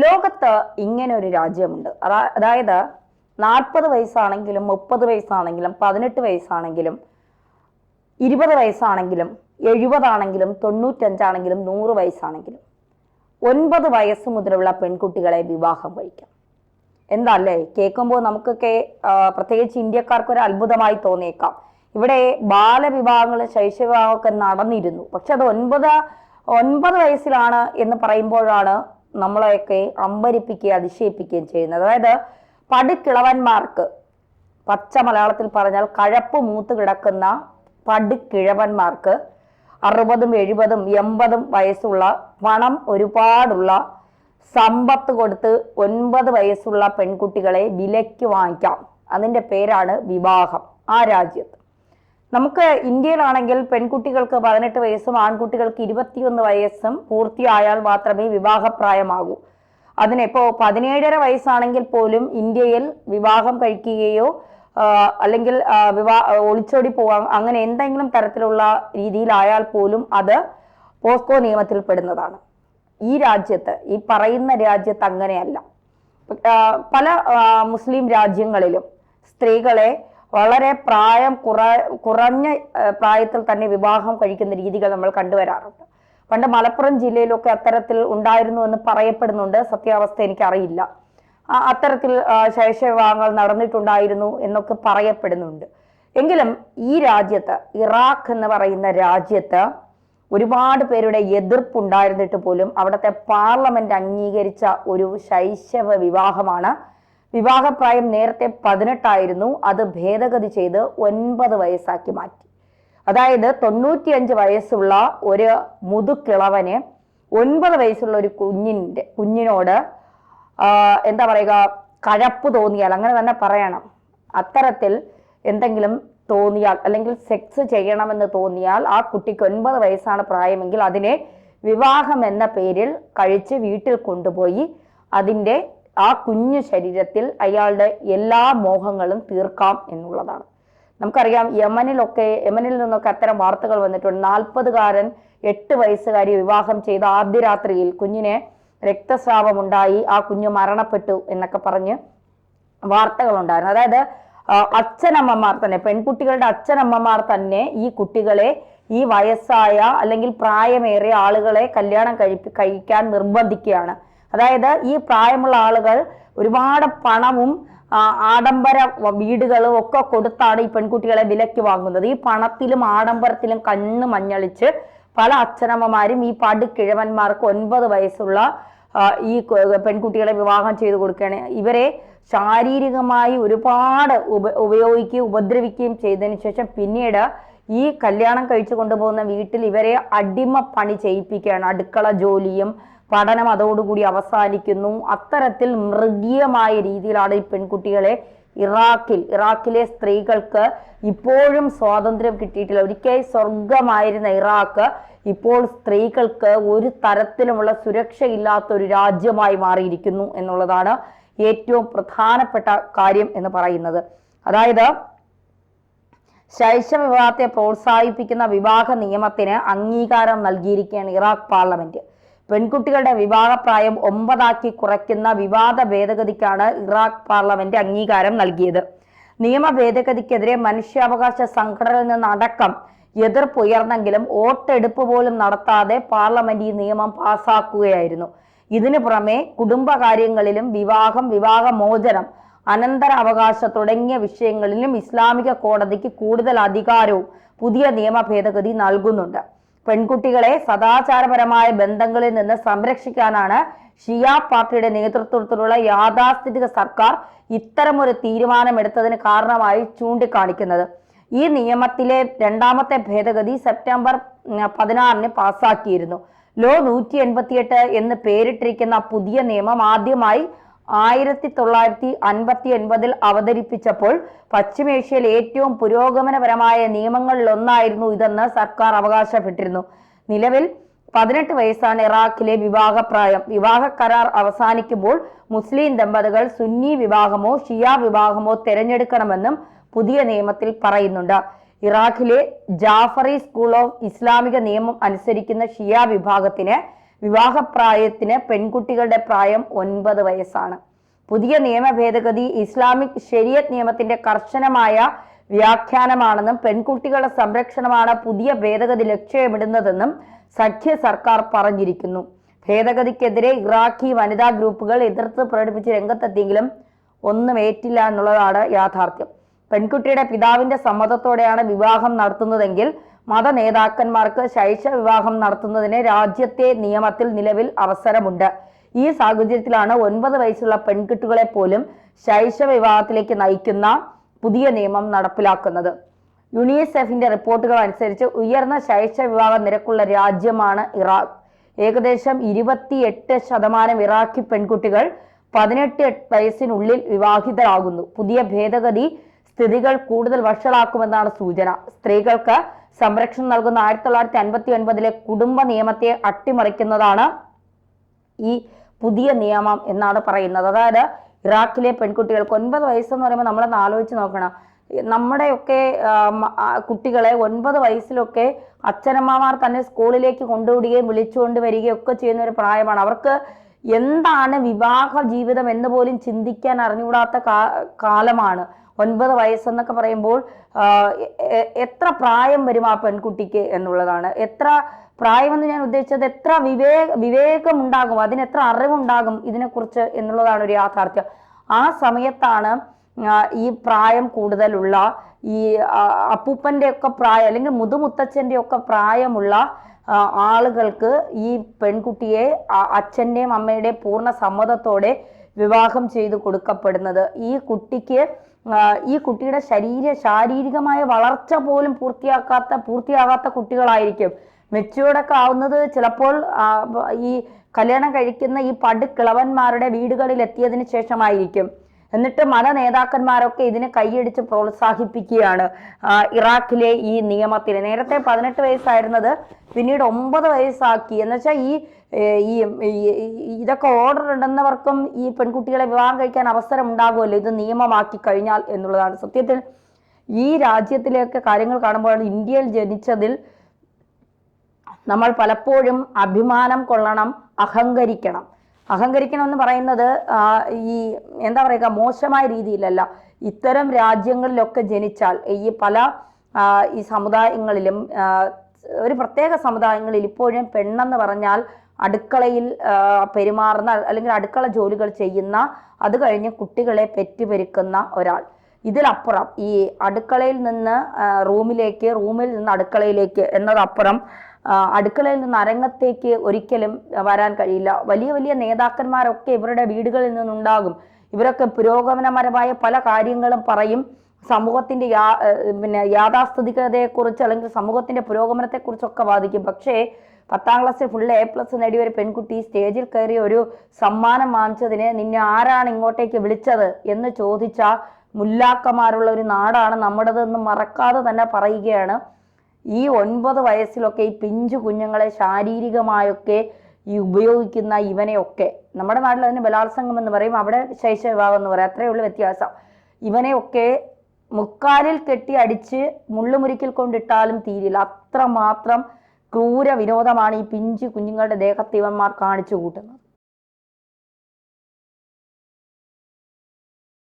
ലോകത്ത് ഇങ്ങനെ ഒരു രാജ്യമുണ്ട്. അതായത് 40 വയസ്സാണെങ്കിലും 30 വയസ്സാണെങ്കിലും 18 വയസ്സാണെങ്കിലും 20 വയസ്സാണെങ്കിലും 70 ആണെങ്കിലും 95 ആണെങ്കിലും 100 വയസ്സാണെങ്കിലും 9 വയസ്സ് മുതലുള്ള പെൺകുട്ടികളെ വിവാഹം കഴിക്കാം. എന്താ അല്ലേ? കേൾക്കുമ്പോൾ നമുക്കൊക്കെ പ്രത്യേകിച്ച് ഇന്ത്യക്കാർക്ക് ഒരു അത്ഭുതമായി തോന്നിയേക്കാം. ഇവിടെ ബാലവിവാഹങ്ങളും ശൈശവിവാഹമൊക്കെ നടന്നിരുന്നു. പക്ഷെ അത് 9 വയസ്സിലാണ് എന്ന് പറയുമ്പോഴാണ് നമ്മളെയൊക്കെ അമ്പരിപ്പിക്കുകയും അതിശയിപ്പിക്കുകയും ചെയ്യുന്നത്. അതായത് പടുകിളവന്മാർക്ക്, പച്ച മലയാളത്തിൽ പറഞ്ഞാൽ കഴപ്പ് മൂത്ത് കിടക്കുന്ന പടുകിഴവന്മാർക്ക് 60, 70, 80 വയസ്സുള്ള പണം ഒരുപാടുള്ള സമ്പത്ത് കൊടുത്ത് 9 വയസ്സുള്ള പെൺകുട്ടികളെ വിലയ്ക്ക് വാങ്ങിക്കാം. അതിൻ്റെ പേരാണ് വിവാഹം. ആ രാജ്യത്ത് നമുക്ക് ഇന്ത്യയിലാണെങ്കിൽ പെൺകുട്ടികൾക്ക് 18 വയസ്സും ആൺകുട്ടികൾക്ക് 21 വയസ്സും പൂർത്തിയായാൽ മാത്രമേ വിവാഹപ്രായമാകൂ. അതിനിപ്പോൾ 17.5 വയസ്സാണെങ്കിൽ പോലും ഇന്ത്യയിൽ വിവാഹം കഴിക്കുകയോ അല്ലെങ്കിൽ ഒളിച്ചോടി പോവാം, അങ്ങനെ എന്തെങ്കിലും തരത്തിലുള്ള രീതിയിലായാൽ പോലും അത് പോസ്കോ നിയമത്തിൽ പെടുന്നതാണ്. ഈ രാജ്യത്ത്, ഈ പറയുന്ന രാജ്യത്ത് അങ്ങനെയല്ല. പല മുസ്ലിം രാജ്യങ്ങളിലും സ്ത്രീകളെ വളരെ കുറഞ്ഞ പ്രായത്തിൽ തന്നെ വിവാഹം കഴിക്കുന്ന രീതികൾ നമ്മൾ കണ്ടുവരാറുണ്ട്. പണ്ട് മലപ്പുറം ജില്ലയിലൊക്കെ അത്തരത്തിൽ ഉണ്ടായിരുന്നു എന്ന് പറയപ്പെടുന്നുണ്ട്. സത്യാവസ്ഥ എനിക്കറിയില്ല. അത്തരത്തിൽ ശൈശവിവാഹങ്ങൾ നടന്നിട്ടുണ്ടായിരുന്നു എന്നൊക്കെ പറയപ്പെടുന്നുണ്ട്. എങ്കിലും ഈ രാജ്യത്ത്, ഇറാഖ് എന്ന് പറയുന്ന രാജ്യത്ത് ഒരുപാട് പേരുടെ എതിർപ്പുണ്ടായിരുന്നിട്ട് പോലും അവിടുത്തെ പാർലമെന്റ് അംഗീകരിച്ച ഒരു ശൈശവ വിവാഹമാണ്. വിവാഹപ്രായം നേരത്തെ 18 ആയിരുന്നു. അത് ഭേദഗതി ചെയ്ത് 9 വയസ്സാക്കി മാറ്റി. അതായത് 95 വയസ്സുള്ള ഒരു മുതുകിളവന് 9 വയസ്സുള്ള ഒരു കുഞ്ഞിനോട് എന്താ പറയുക, കഴപ്പ് തോന്നിയാൽ, അങ്ങനെ തന്നെ പറയണം, അത്തരത്തിൽ എന്തെങ്കിലും തോന്നിയാൽ അല്ലെങ്കിൽ സെക്സ് ചെയ്യണമെന്ന് തോന്നിയാൽ ആ കുട്ടിക്ക് 9 വയസ്സാണ് പ്രായമെങ്കിൽ അതിനെ വിവാഹം എന്ന പേരിൽ കഴിച്ച് വീട്ടിൽ കൊണ്ടുപോയി അതിൻ്റെ ആ കുഞ്ഞു ശരീരത്തിൽ അയാളുടെ എല്ലാ മോഹങ്ങളും തീർക്കാം എന്നുള്ളതാണ്. നമുക്കറിയാം, യമനിൽ നിന്നൊക്കെ അത്തരം വാർത്തകൾ വന്നിട്ടുണ്ട്. 40കാരൻ 8 വയസ്സുകാരി വിവാഹം ചെയ്ത ആദ്യ രാത്രിയിൽ കുഞ്ഞിനെ രക്തസ്രാവമുണ്ടായി, ആ കുഞ്ഞ് മരണപ്പെട്ടു എന്നൊക്കെ പറഞ്ഞ് വാർത്തകളുണ്ടായിരുന്നു. അതായത് അച്ഛനമ്മമാർ തന്നെ, പെൺകുട്ടികളുടെ അച്ഛനമ്മമാർ തന്നെ ഈ കുട്ടികളെ, ഈ വയസ്സായ അല്ലെങ്കിൽ പ്രായമേറിയ ആളുകളെ കല്യാണം കഴിക്കാൻ നിർബന്ധിക്കുകയാണ്. അതായത് ഈ പ്രായമുള്ള ആളുകൾ ഒരുപാട് പണവും ആഡംബര വീടുകളും ഒക്കെ കൊടുത്താണ് ഈ പെൺകുട്ടികളെ വിലയ്ക്ക് വാങ്ങുന്നത്. ഈ പണത്തിലും ആഡംബരത്തിലും കണ്ണ് മഞ്ഞളിച്ച് പല അച്ഛനമ്മമാരും ഈ പടുകിഴവന്മാർക്ക് 9 വയസ്സുള്ള ഈ പെൺകുട്ടികളെ വിവാഹം ചെയ്തു കൊടുക്കുകയാണ്. ഇവരെ ശാരീരികമായി ഒരുപാട് ഉപദ്രവിക്കുകയും ചെയ്തതിനു ശേഷം പിന്നീട് ഈ കല്യാണം കഴിച്ചു കൊണ്ടുപോകുന്ന വീട്ടിൽ ഇവരെ അടിമ പണി ചെയ്യിപ്പിക്കുകയാണ്. അടുക്കള ജോലിയും പഠനം അതോടുകൂടി അവസാനിക്കുന്നു. അത്തരത്തിൽ മൃഗീയമായ രീതിയിലാണ് ഈ പെൺകുട്ടികളെ ഇറാഖിലെ സ്ത്രീകൾക്ക് ഇപ്പോഴും സ്വാതന്ത്ര്യം കിട്ടിയിട്ടില്ല. ഒരിക്കൽ സ്വർഗമായിരുന്ന ഇറാഖ് ഇപ്പോൾ സ്ത്രീകൾക്ക് ഒരു തരത്തിലുമുള്ള സുരക്ഷയില്ലാത്ത ഒരു രാജ്യമായി മാറിയിരിക്കുന്നു എന്നുള്ളതാണ് ഏറ്റവും പ്രധാനപ്പെട്ട കാര്യം എന്ന് പറയുന്നത്. അതായത് ശൈശവ വിവാഹത്തെ പ്രോത്സാഹിപ്പിക്കുന്ന വിവാഹ നിയമത്തിന് അംഗീകാരം നൽകിയിരിക്കുകയാണ് ഇറാഖ് പാർലമെന്റ്. പെൺകുട്ടികളുടെ വിവാഹപ്രായം 9 ആക്കി കുറയ്ക്കുന്ന വിവാദ ഭേദഗതിക്കാണ് ഇറാഖ് പാർലമെന്റ് അംഗീകാരം നൽകിയത്. നിയമ ഭേദഗതിക്കെതിരെ മനുഷ്യാവകാശ സംഘടനയിൽ നിന്നടക്കം എതിർപ്പുയർന്നെങ്കിലും വോട്ടെടുപ്പ് പോലും നടത്താതെ പാർലമെന്റ് ഈ നിയമം പാസാക്കുകയായിരുന്നു. ഇതിനു പുറമെ കുടുംബകാര്യങ്ങളിലും വിവാഹമോചനം, അനന്തരാവകാശ തുടങ്ങിയ വിഷയങ്ങളിലും ഇസ്ലാമിക കോടതിക്ക് കൂടുതൽ അധികാരവും പുതിയ നിയമ ഭേദഗതി നൽകുന്നുണ്ട്. പെൺകുട്ടികളെ സദാചാരപരമായ ബന്ധങ്ങളിൽ നിന്ന് സംരക്ഷിക്കാനാണ് ഷിയ പാർട്ടിയുടെ നേതൃത്വത്തിലുള്ള യാഥാസ്ഥിതിക സർക്കാർ ഇത്തരമൊരു തീരുമാനമെടുത്തതിന് കാരണമായി ചൂണ്ടിക്കാണിക്കുന്നത്. ഈ നിയമത്തിലെ 2ാമത്തെ ഭേദഗതി സെപ്റ്റംബർ 16 പാസാക്കിയിരുന്നു. ലോ 188 എന്ന് പേരിട്ടിരിക്കുന്ന പുതിയ നിയമം ആദ്യമായി 1959 അവതരിപ്പിച്ചപ്പോൾ പശ്ചിമേഷ്യയിൽ ഏറ്റവും പുരോഗമനപരമായ നിയമങ്ങളിലൊന്നായിരുന്നു ഇതെന്ന് സർക്കാർ അവകാശപ്പെട്ടിരുന്നു. നിലവിൽ 18 വയസ്സാണ് ഇറാഖിലെ വിവാഹപ്രായം. വിവാഹ കരാർ അവസാനിക്കുമ്പോൾ മുസ്ലിം ദമ്പതികൾ സുന്നി വിവാഹമോ ഷിയ വിവാഹമോ തിരഞ്ഞെടുക്കണമെന്നും പുതിയ നിയമത്തിൽ പറയുന്നുണ്ട്. ഇറാഖിലെ ജാഫറി സ്കൂൾ ഓഫ് ഇസ്ലാമിക നിയമം അനുസരിക്കുന്ന ഷിയ വിഭാഗത്തിന് വിവാഹപ്രായത്തിന് പെൺകുട്ടികളുടെ പ്രായം 9 വയസ്സാണ്. പുതിയ നിയമ ഭേദഗതി ഇസ്ലാമിക് ശരീഅത്ത് നിയമത്തിന്റെ കർശനമായ വ്യാഖ്യാനമാണെന്നും പെൺകുട്ടികളുടെ സംരക്ഷണമാണ് പുതിയ ഭേദഗതി ലക്ഷ്യമിടുന്നതെന്നും സഖ്യ സർക്കാർ പറഞ്ഞിരിക്കുന്നു. ഭേദഗതിക്കെതിരെ ഇറാഖി വനിതാ ഗ്രൂപ്പുകൾ എതിർത്ത് പ്രകടിപ്പിച്ച് രംഗത്തെത്തിയെങ്കിലും ഒന്നും ഏറ്റില്ല എന്നുള്ളതാണ് യാഥാർത്ഥ്യം. പെൺകുട്ടിയുടെ പിതാവിന്റെ സമ്മതത്തോടെയാണ് വിവാഹം നടത്തുന്നതെങ്കിൽ മത നേതാക്കന്മാർക്ക് ശൈശവ വിവാഹം നടത്തുന്നതിന് രാജ്യത്തെ നിയമത്തിൽ നിലവിൽ അവസരമുണ്ട്. ഈ സാഹചര്യത്തിലാണ് 9 വയസ്സുള്ള പെൺകുട്ടികളെ പോലും ശൈശവ വിവാഹത്തിലേക്ക് നയിക്കുന്ന പുതിയ നിയമം നടപ്പിലാക്കുന്നത്. യുണിസെഫിന്റെ റിപ്പോർട്ടുകൾ അനുസരിച്ച് ഉയർന്ന ശൈശവ വിവാഹ നിരക്കുള്ള രാജ്യമാണ് ഇറാഖ്. ഏകദേശം 28% ഇറാഖി പെൺകുട്ടികൾ 18 വയസ്സിനുള്ളിൽ വിവാഹിതരാകുന്നു. പുതിയ ഭേദഗതി സ്ഥിതികൾ കൂടുതൽ വഷളാക്കുമെന്നാണ് സൂചന. സ്ത്രീകൾക്ക് സംരക്ഷണം നൽകുന്ന 1959 കുടുംബ നിയമത്തെ അട്ടിമറിക്കുന്നതാണ് ഈ പുതിയ നിയമം എന്നാണ് പറയുന്നത്. അതായത് ഇറാഖിലെ പെൺകുട്ടികൾക്ക് 9 വയസ്സെന്ന് പറയുമ്പോൾ നമ്മളൊന്ന് ആലോചിച്ച് നോക്കണം. നമ്മുടെയൊക്കെ കുട്ടികളെ 9 വയസ്സിലൊക്കെ അച്ഛനമ്മമാർ തന്നെ സ്കൂളിലേക്ക് കൊണ്ടുവിടുകയും വിളിച്ചുകൊണ്ട് വരികയും ഒക്കെ ചെയ്യുന്ന ഒരു പ്രായമാണ്. അവർക്ക് എന്താണ് വിവാഹ ജീവിതം എന്ന് പോലും ചിന്തിക്കാൻ അറിഞ്ഞുകൂടാത്ത കാലമാണ് 9 വയസ്സെന്നൊക്കെ പറയുമ്പോൾ. എത്ര പ്രായം വരും ആ പെൺകുട്ടിക്ക് എന്നുള്ളതാണ്. എത്ര പ്രായമെന്ന് ഞാൻ ഉദ്ദേശിച്ചത് എത്ര വിവേകമുണ്ടാകും, അതിനെത്ര അറിവുണ്ടാകും ഇതിനെക്കുറിച്ച് എന്നുള്ളതാണ് ഒരു യാഥാർത്ഥ്യം. ആ സമയത്താണ് ഈ പ്രായം കൂടുതലുള്ള ഈ അപ്പൂപ്പൻ്റെ ഒക്കെ പ്രായം അല്ലെങ്കിൽ മുതുമുത്തച്ഛൻ്റെ ഒക്കെ പ്രായമുള്ള ആളുകൾക്ക് ഈ പെൺകുട്ടിയെ അച്ഛൻ്റെയും അമ്മയുടെയും പൂർണ്ണ സമ്മതത്തോടെ വിവാഹം ചെയ്തു കൊടുക്കപ്പെടുന്നത്. ഈ കുട്ടിയുടെ ശാരീരികമായ വളർച്ച പോലും പൂർത്തിയാകാത്ത കുട്ടികളായിരിക്കും. മെച്യൂർഡൊക്കെ ആവുന്നത് ചിലപ്പോൾ ഈ കല്യാണം കഴിക്കുന്ന ഈ പടുക്കിളവന്മാരുടെ വീടുകളിൽ എത്തിയതിനു ശേഷമായിരിക്കും. എന്നിട്ട് മത നേതാക്കന്മാരൊക്കെ ഇതിനെ കൈയടിച്ച് പ്രോത്സാഹിപ്പിക്കുകയാണ് ഇറാഖിലെ ഈ നിയമത്തിന്. നേരത്തെ 18 വയസ്സായിരുന്നത് പിന്നീട് 9 വയസ്സാക്കി. എന്നുവെച്ചാൽ ഇതൊക്കെ ഓർഡർ ഇടുന്നവർക്കും ഈ പെൺകുട്ടികളെ വിവാഹം കഴിക്കാൻ അവസരം ഉണ്ടാകുമല്ലോ ഇത് നിയമമാക്കി കഴിഞ്ഞാൽ എന്നുള്ളതാണ്. സത്യത്തിൽ ഈ രാജ്യത്തിലേക്ക് കാര്യങ്ങൾ കാണുമ്പോഴാണ് ഇന്ത്യയിൽ ജനിച്ചതിൽ നമ്മൾ പലപ്പോഴും അഭിമാനം കൊള്ളണം, അഹങ്കരിക്കണം എന്ന് പറയുന്നത് ഈ എന്താ പറയുക മോശമായ രീതിയിലല്ല. ഇത്തരം രാജ്യങ്ങളിലൊക്കെ ജനിച്ചാൽ ഈ പല ഈ സമുദായങ്ങളിലും ഒരു പ്രത്യേക സമുദായങ്ങളിൽ ഇപ്പോഴും പെണ്ണെന്ന് പറഞ്ഞാൽ അടുക്കളയിൽ പെരുമാറുന്ന അല്ലെങ്കിൽ അടുക്കള ജോലികൾ ചെയ്യുന്ന, അത് കഴിഞ്ഞ് കുട്ടികളെ പെറ്റുപെരുക്കുന്ന ഒരാൾ. ഇതിലപ്പുറം ഈ അടുക്കളയിൽ നിന്ന് റൂമിലേക്ക്, റൂമിൽ നിന്ന് അടുക്കളയിലേക്ക് എന്നതപ്പുറം അടുക്കളയിൽ നിന്ന് അരങ്ങത്തേക്ക് ഒരിക്കലും വരാൻ കഴിയില്ല. വലിയ വലിയ നേതാക്കന്മാരൊക്കെ ഇവരുടെ വീടുകളിൽ നിന്നുണ്ടാകും. ഇവരൊക്കെ പുരോഗമനപരമായ പല കാര്യങ്ങളും പറയും. സമൂഹത്തിന്റെ യാഥാസ്ഥിതികതയെക്കുറിച്ച് അല്ലെങ്കിൽ സമൂഹത്തിന്റെ പുരോഗമനത്തെക്കുറിച്ചൊക്കെ വാദിക്കും. പക്ഷേ 10ാം ക്ലാസ്സിൽ ഫുൾ A+ നേടിയ ഒരു പെൺകുട്ടി സ്റ്റേജിൽ കയറി ഒരു സമ്മാനം വാങ്ങിച്ചതിന് നിന്നെ ആരാണ് ഇങ്ങോട്ടേക്ക് വിളിച്ചത് എന്ന് ചോദിച്ച മുല്ലാക്കന്മാരുള്ള ഒരു നാടാണ് നമ്മുടേതെന്ന് മറക്കാതെ തന്നെ പറയുകയാണ്. ഈ 9 വയസ്സിലൊക്കെ ഈ പിഞ്ചു കുഞ്ഞുങ്ങളെ ശാരീരികമായൊക്കെ ഈ ഉപയോഗിക്കുന്ന ഇവനെയൊക്കെ, നമ്മുടെ നാട്ടിൽ അതിന് ബലാത്സംഗം എന്ന് പറയും, അവിടെ ശൈശവ വിവാഹം എന്ന് പറയും, അത്രയേ ഉള്ളൂ വ്യത്യാസം. ഇവനെയൊക്കെ മുക്കാലിൽ കെട്ടി അടിച്ച് മുള്ളുമുരിക്കിൽ കൊണ്ടിട്ടാലും തീരില്ല. അത്രമാത്രം ക്രൂര വിനോദമാണ് ഈ പിഞ്ചു കുഞ്ഞുങ്ങളുടെ ദേഹത്ത് ഇവന്മാർ കാണിച്ചു കൂട്ടുന്നത്.